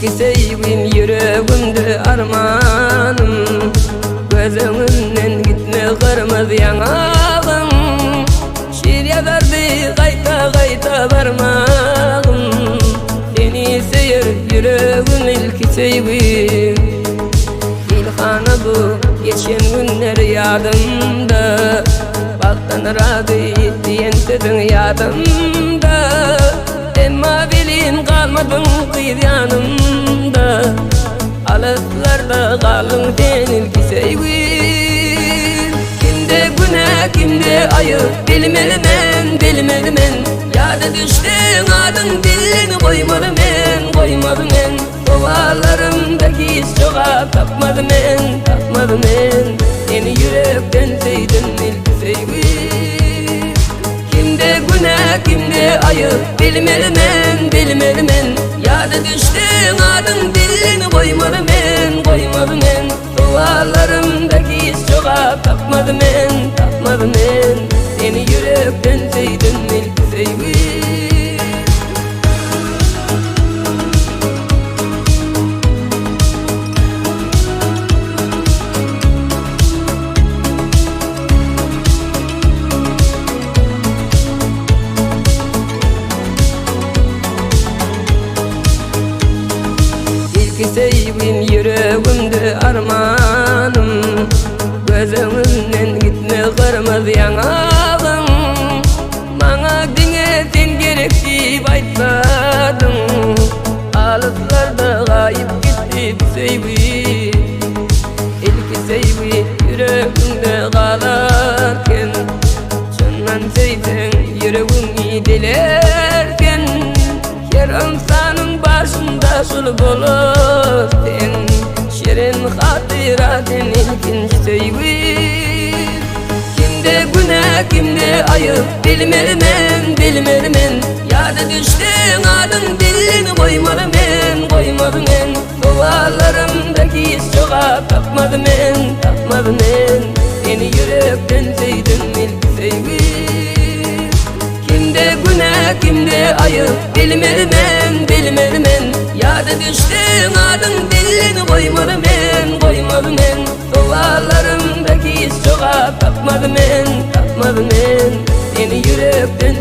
İlk sevgin yüreğimde armanım, gözümden gitme kırmızı yanağım. Şiir yazardı kayta kayta varmağım, seni seyir yüreğim ilk sevgim. İlhanı bu geçen günler yadımda, baktan razı diyen sözün yadımda. Emma bilin kalmadın kıyır yanımda, alıklarda kalın sen ilk sevgim. Kimde günah kimde ayıp bilmelimen bilmelimen, yada düştün adın dilini koymadım en. Duvarlarımdaki iz çoğa tapmadım en. Seni yürekten sevdim ilk sevgim. Kimde günah kimde ayıp bilmelimen, yada düştün adın dilini koymadım en. Duvarlarımdaki iz çoğa tapmadım en. Seni yürekten sevdim ilk sevgim. Sevgin yüreğimde armanım, gözümden gitme kırmızı yanağım. Bana dine sen gerek deyip aytmadın, alıklarda kayıp gitti sevgi. İlk sevgi yüreğimde kalarken, şundan sevsen yüreğimi dilerken, her insanın başında sulh olur sen, şirin hatıratın ilkinci sevgin. Kimde günah kimde ayıp bilmelimen, yada düştün adın dilini koymadım en. Duvarlarımdaki iz çoğa tapmadım en. Seni yürekten sevdim ilk sevgim. Kimde günah kimde ayıp bilmelimen, yada düştün adın dilini koymadım en. Duvarlarımdaki iz çoğa tapmadım en. Seni yürekten